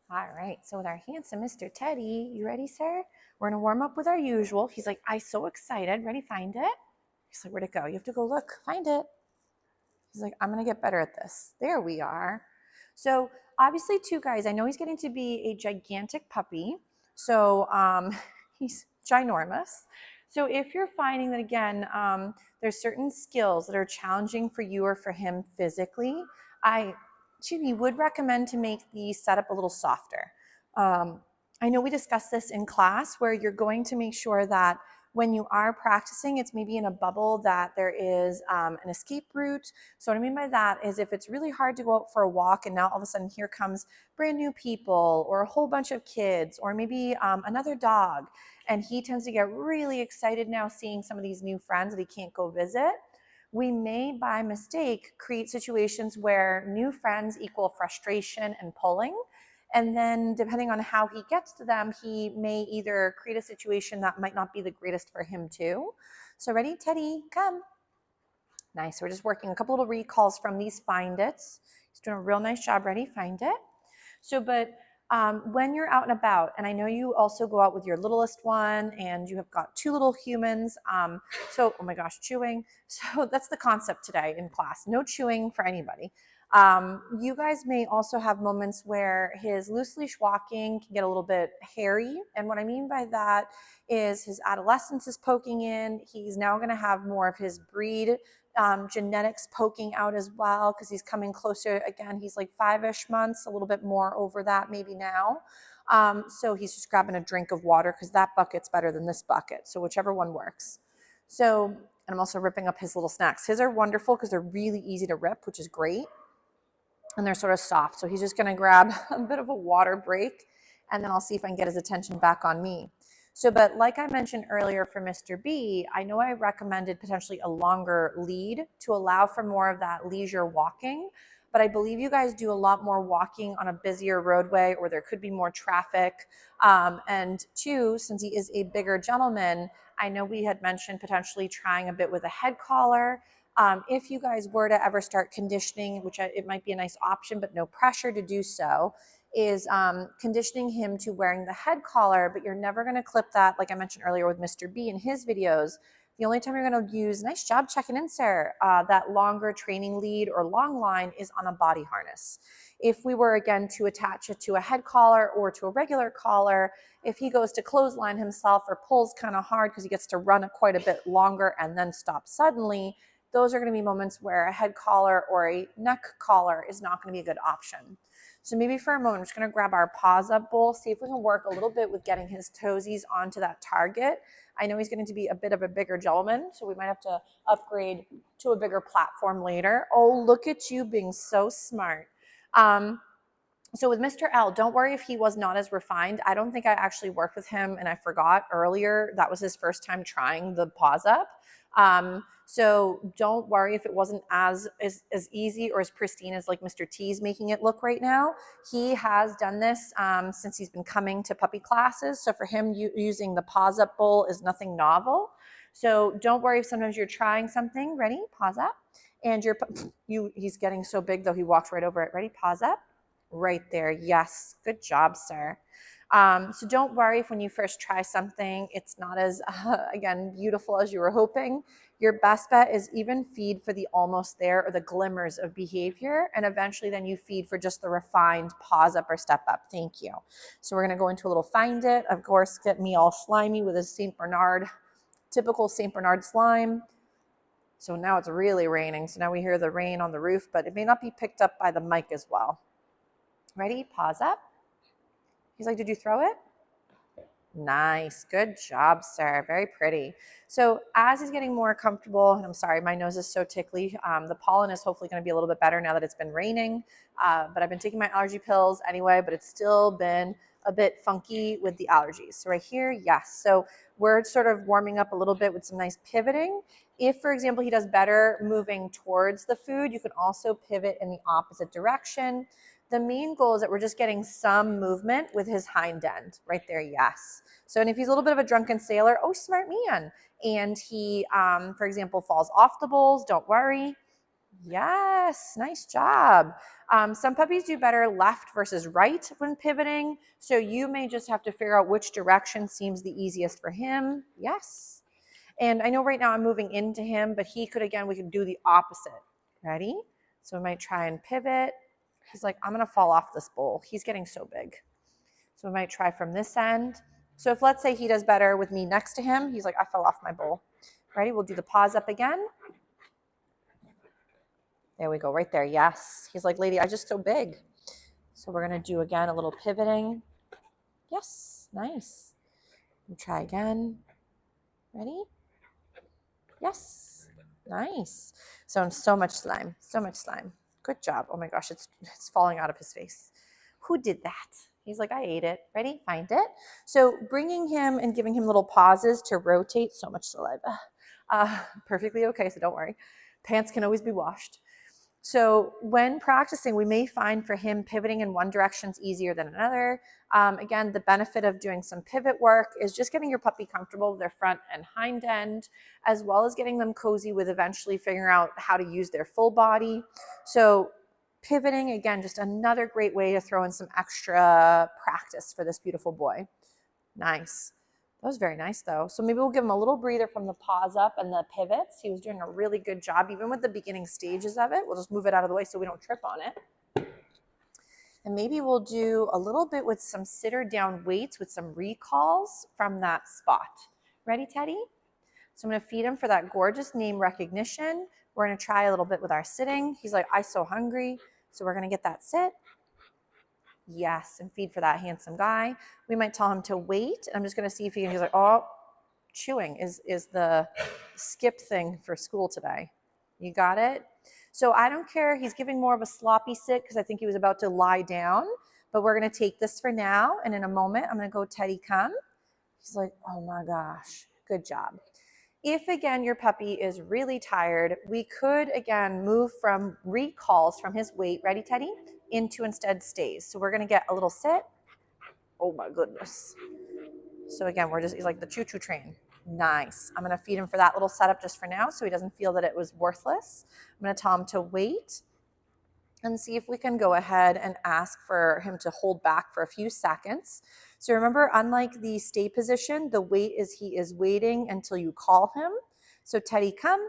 All right, so with our handsome Mr. Teddy, you ready, sir? We're gonna warm up with our usual. He's like, I'm so excited. Ready, find it? He's like, where'd it go? You have to go look, find it. He's like, I'm gonna get better at this. There we are. So obviously, too, guys, I know he's getting to be a gigantic puppy. So he's ginormous. So if you're finding that again, there's certain skills that are challenging for you or for him physically, I would recommend to make the setup a little softer. I know we discussed this in class where you're going to make sure that when you are practicing, it's maybe in a bubble that there is an escape route. So what I mean by that is if it's really hard to go out for a walk and now all of a sudden here comes brand new people or a whole bunch of kids or maybe another dog, and he tends to get really excited now seeing some of these new friends that he can't go visit, we may by mistake create situations where new friends equal frustration and pulling. And then depending on how he gets to them, he may either create a situation that might not be the greatest for him too. So ready, Teddy, come. Nice. We're just working a couple little recalls from these find its. He's doing a real nice job. Ready, find it. So, but when you're out and about, and I know you also go out with your littlest one and you have got two little humans. Oh my gosh, chewing. So that's the concept today in class. No chewing for anybody. You guys may also have moments where his loose leash walking can get a little bit hairy. And what I mean by that is his adolescence is poking in. He's now going to have more of his breed genetics poking out as well because he's coming closer. Again, he's like 5-ish months, a little bit more over that maybe now. So he's just grabbing a drink of water because that bucket's better than this bucket. So whichever one works. So, and I'm also ripping up his little snacks. His are wonderful because they're really easy to rip, which is great. And they're sort of soft. So he's just going to grab a bit of a water break and then I'll see if I can get his attention back on me. So, but like I mentioned earlier for Mr. B, I know I recommended potentially a longer lead to allow for more of that leisure walking, but I believe you guys do a lot more walking on a busier roadway or there could be more traffic. And two, since he is a bigger gentleman, I know we had mentioned potentially trying a bit with a head collar. If you guys were to ever start conditioning, which it might be a nice option, but no pressure to do so, is conditioning him to wearing the head collar, but you're never going to clip that, like I mentioned earlier with Mr. B in his videos. The only time you're going to use, nice job checking in, sir, that longer training lead or long line is on a body harness. If we were, again, to attach it to a head collar or to a regular collar, if he goes to clothesline himself or pulls kind of hard because he gets to run it quite a bit longer and then stop suddenly, those are going to be moments where a head collar or a neck collar is not going to be a good option. So maybe for a moment, I'm just going to grab our paws up bowl, see if we can work a little bit with getting his toesies onto that target. I know he's going to be a bit of a bigger gentleman, so we might have to upgrade to a bigger platform later. Oh, look at you being so smart. So with Mr. L, don't worry if he was not as refined. I don't think I actually worked with him and I forgot earlier. That was his first time trying the paws up. So don't worry if it wasn't as easy or as pristine as like Mr. T's making it look right now. He has done this since he's been coming to puppy classes. So for him, using the paws up bowl is nothing novel. So don't worry if sometimes you're trying something. Ready? Paws up. And he's getting so big though, he walked right over it. Ready? Paws up. Right there. Yes. Good job, sir. So don't worry if when you first try something, it's not as, again, beautiful as you were hoping. Your best bet is even feed for the almost there or the glimmers of behavior. And eventually then you feed for just the refined pause up or step up. Thank you. So we're going to go into a little find it. Of course, get me all slimy with a St. Bernard, typical St. Bernard slime. So now it's really raining. So now we hear the rain on the roof, but it may not be picked up by the mic as well. Ready? Pause up. He's like, did you throw it? Nice. Good job, sir. Very pretty. So as he's getting more comfortable, and I'm sorry, my nose is so tickly. The pollen is hopefully going to be a little bit better now that it's been raining. But I've been taking my allergy pills anyway, but it's still been a bit funky with the allergies. So right here, yes. So we're sort of warming up a little bit with some nice pivoting. If, for example, he does better moving towards the food, you can also pivot in the opposite direction. The main goal is that we're just getting some movement with his hind end right there. Yes. So, and if he's a little bit of a drunken sailor, oh, smart man. And he, for example, falls off the bowls, don't worry. Yes, nice job. Some puppies do better left versus right when pivoting. So you may just have to figure out which direction seems the easiest for him. Yes. And I know right now I'm moving into him, but he could, again, we could do the opposite. Ready? So we might try and pivot. He's like, I'm going to fall off this bowl. He's getting so big. So we might try from this end. So if let's say he does better with me next to him, he's like, I fell off my bowl. Ready? We'll do the paws up again. There we go, right there. Yes. He's like, lady, I just so big. So we're going to do again a little pivoting. Yes. Nice. And try again. Ready? Yes. Nice. So much slime. So much slime. Good job. Oh my gosh, it's falling out of his face. Who did that? He's like, I ate it. Ready? Find it. So bringing him and giving him little pauses to rotate. So much saliva. Perfectly okay, so don't worry. Pants can always be washed. So when practicing, we may find for him pivoting in one direction is easier than another. Again, the benefit of doing some pivot work is just getting your puppy comfortable with their front and hind end, as well as getting them cozy with eventually figuring out how to use their full body. So pivoting, again, just another great way to throw in some extra practice for this beautiful boy. Nice. That was very nice though. So maybe we'll give him a little breather from the paws up and the pivots. He was doing a really good job, even with the beginning stages of it. We'll just move it out of the way so we don't trip on it. And maybe we'll do a little bit with some sitter down weights with some recalls from that spot. Ready, Teddy? So I'm going to feed him for that gorgeous name recognition. We're going to try a little bit with our sitting. He's like, I'm so hungry. So we're going to get that sit. Yes, and feed for that handsome guy. We might tell him to wait. I'm just going to see if he can. He's like, oh, chewing is the skip thing for school today. You got it? So I don't care. He's giving more of a sloppy sit because I think he was about to lie down. But we're going to take this for now. And in a moment, I'm going to go, Teddy, come. He's like, oh my gosh, good job. If, again, your puppy is really tired, we could, again, move from recalls from his weight, ready, Teddy, into instead stays. So we're going to get a little sit. Oh, my goodness. So, again, he's like the choo-choo train. Nice. I'm going to feed him for that little setup just for now so he doesn't feel that it was worthless. I'm going to tell him to wait and see if we can go ahead and ask for him to hold back for a few seconds. So remember, unlike the stay position, the wait is he is waiting until you call him. So Teddy, come.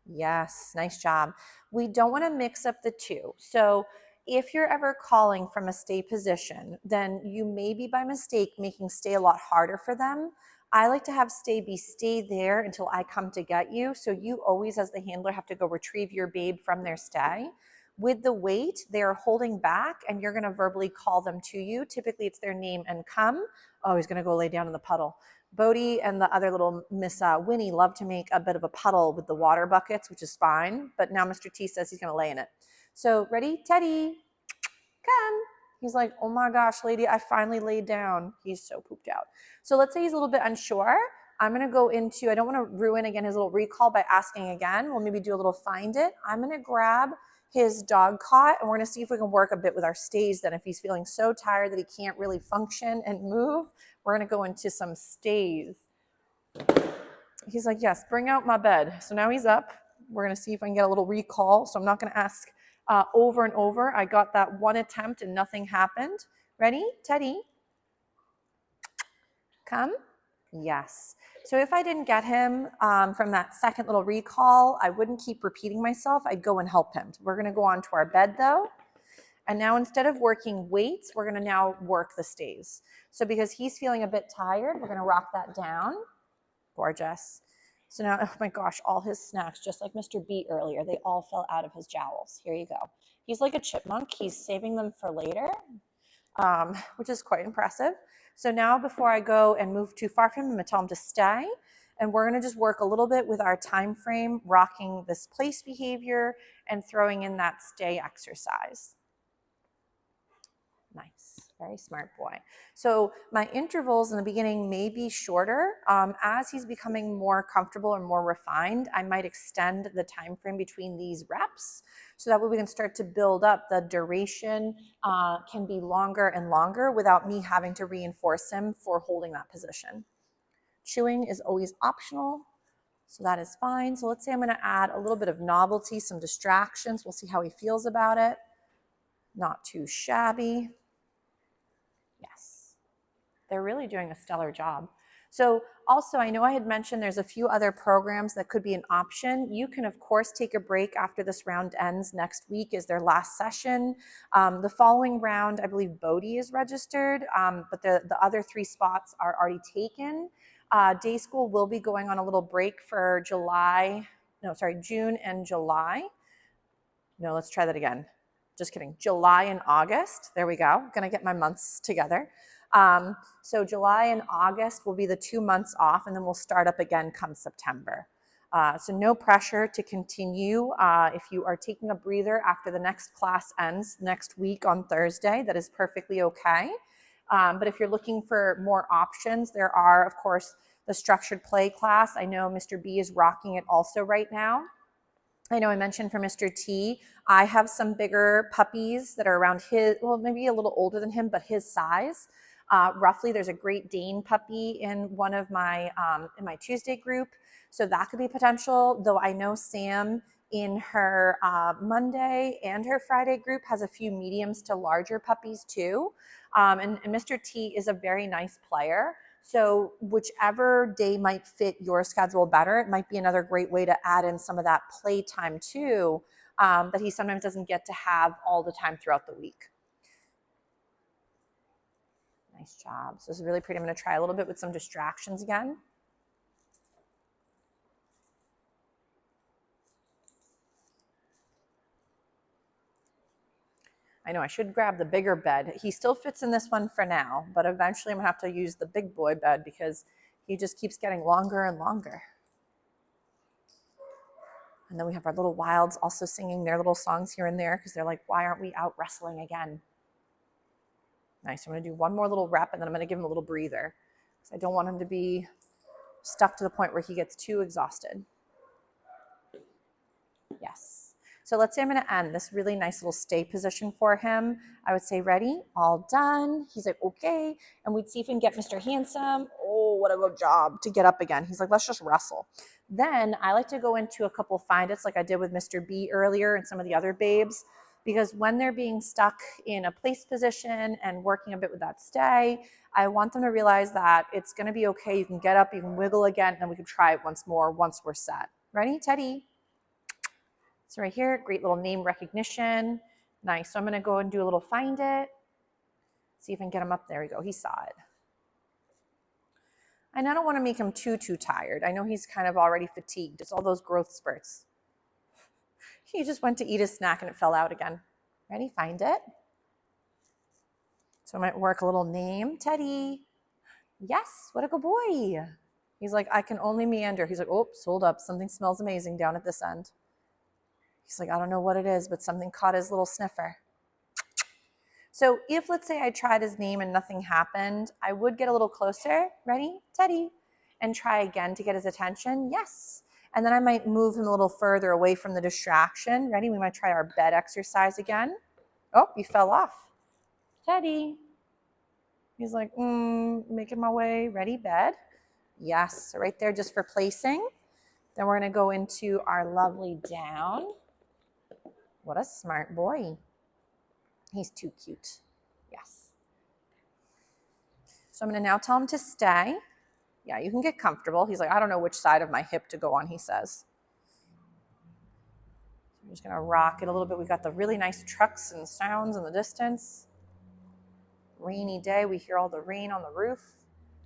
Yes, nice job. We don't want to mix up the two. So if you're ever calling from a stay position, then you may be by mistake making stay a lot harder for them. I like to have stay be stay there until I come to get you. So you always, as the handler, have to go retrieve your babe from their stay. With the wait, they're holding back and you're going to verbally call them to you. Typically it's their name and come. Oh, he's going to go lay down in the puddle. Bodie and the other little Miss Winnie love to make a bit of a puddle with the water buckets, which is fine. But now Mr. T says he's going to lay in it. So ready? Teddy, come. He's like, oh my gosh, lady, I finally laid down. He's so pooped out. So let's say he's a little bit unsure. I'm going to go into, I don't want to ruin again his little recall by asking again. We'll maybe do a little find it. I'm going to grab his dog cot and we're going to see if we can work a bit with our stays. Then if he's feeling so tired that he can't really function and move, we're going to go into some stays. He's like, yes, bring out my bed. So now he's up. We're going to see if I can get a little recall. So I'm not going to ask over and over. I got that one attempt and nothing happened. Ready? Teddy? Come? Yes. So if I didn't get him from that second little recall, I wouldn't keep repeating myself. I'd go and help him. We're going to go on to our bed though. And now instead of working weights, we're going to now work the stays. So because he's feeling a bit tired, we're going to rock that down. Gorgeous. So now, oh my gosh, all his snacks, just like Mr. B earlier, they all fell out of his jowls. Here you go. He's like a chipmunk. He's saving them for later, which is quite impressive. So now before I go and move too far from him, I'm going to tell him to stay. And we're going to just work a little bit with our time frame, rocking this place behavior and throwing in that stay exercise. Nice. Very smart boy. So my intervals in the beginning may be shorter. As he's becoming more comfortable and more refined, I might extend the time frame between these reps so that way we can start to build up. The duration can be longer and longer without me having to reinforce him for holding that position. Chewing is always optional. So that is fine. So let's say I'm going to add a little bit of novelty, some distractions. We'll see how he feels about it. Not too shabby. Yes. They're really doing a stellar job. So also, I know I had mentioned there's a few other programs that could be an option. You can, of course, take a break after this round ends. Next week is their last session. The following round, I believe Bodie is registered, but the other 3 spots are already taken. Day school will be going on a little break for June and July. No, let's try that again. Just kidding. July and August. There we go. Gonna get my months together. So July and August will be the 2 months off, and then we'll start up again come September. So no pressure to continue. If you are taking a breather after the next class ends next week on Thursday, that is perfectly okay. But if you're looking for more options, there are, of course, the structured play class. I know Mr. B is rocking it also right now. I know I mentioned for Mr. T, I have some bigger puppies that are around his, well, maybe a little older than him, but his size. Roughly, there's a Great Dane puppy in one of my, in my Tuesday group. So that could be potential, though I know Sam in her Monday and her Friday group has a few mediums to larger puppies too. And Mr. T is a very nice player. So whichever day might fit your schedule better, it might be another great way to add in some of that playtime too, that he sometimes doesn't get to have all the time throughout the week. Nice job. So this is really pretty. I'm going to try a little bit with some distractions again. I know I should grab the bigger bed. He still fits in this one for now, but eventually I'm going to have to use the big boy bed because he just keeps getting longer and longer. And then we have our little wilds also singing their little songs here and there because they're like, why aren't we out wrestling again? Nice. I'm going to do one more little rep and then I'm going to give him a little breather. I don't want him to be stuck to the point where he gets too exhausted. Yes. So let's say I'm going to end this really nice little stay position for him. I would say, ready, all done. He's like, okay. And we'd see if we can get Mr. Handsome. Oh, what a good job to get up again. He's like, let's just wrestle. Then I like to go into a couple find it's like I did with Mr. B earlier and some of the other babes, because when they're being stuck in a place position and working a bit with that stay, I want them to realize that it's going to be okay. You can get up, you can wiggle again, and then we can try it once more once we're set. Ready, Teddy? So right here, great little name recognition. Nice. So I'm going to go and do a little find it. See if I can get him up. There we go. He saw it. And I don't want to make him too tired. I know he's kind of already fatigued. It's all those growth spurts. He just went to eat a snack and it fell out again. Ready? Find it. So I might work a little name. Teddy. Yes. What a good boy. He's like, I can only meander. He's like, oops, hold up. Something smells amazing down at this end. He's like, I don't know what it is, but something caught his little sniffer. So if, let's say, I tried his name and nothing happened, I would get a little closer. Ready? Teddy. And try again to get his attention. Yes. And then I might move him a little further away from the distraction. Ready? We might try our bed exercise again. Oh, you fell off. Teddy. He's like, making my way. Ready? Bed. Yes. So right there just for placing. Then we're going to go into our lovely down. What a smart boy. He's too cute. Yes. So I'm going to now tell him to stay. Yeah, you can get comfortable. He's like, I don't know which side of my hip to go on, he says. I'm just going to rock it a little bit. We've got the really nice trucks and sounds in the distance. Rainy day. We hear all the rain on the roof.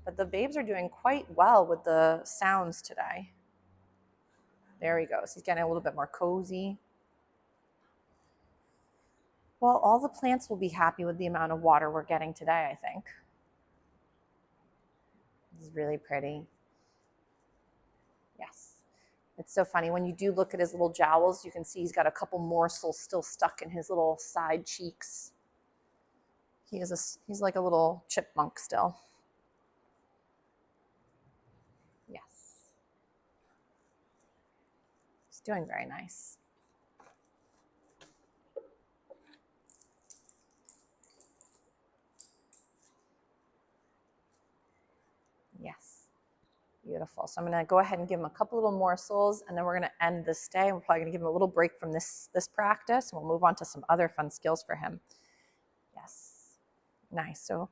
But the babes are doing quite well with the sounds today. There he goes. He's getting a little bit more cozy. Well, all the plants will be happy with the amount of water we're getting today, I think. This is really pretty. Yes. It's so funny. When you do look at his little jowls, you can see he's got a couple morsels still stuck in his little side cheeks. He's like a little chipmunk still. Yes. He's doing very nice. Yes. Beautiful. So I'm going to go ahead and give him a couple little morsels, and then we're going to end this day. We're probably going to give him a little break from this practice, and we'll move on to some other fun skills for him. Yes. Nice. So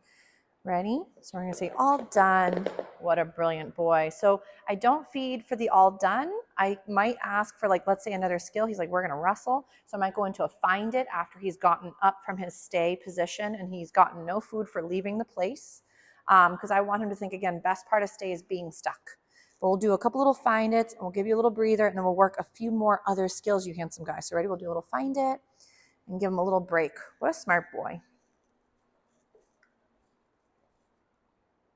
ready? So we're going to say all done. What a brilliant boy. So I don't feed for the all done. I might ask for, like, let's say another skill. He's like, we're going to wrestle. So I might go into a find it after he's gotten up from his stay position and he's gotten no food for leaving the place. Because I want him to think, again, best part of stay is being stuck. But we'll do a couple little find it, and we'll give you a little breather, and then we'll work a few more other skills, you handsome guy. So ready? We'll do a little find it and give him a little break. What a smart boy.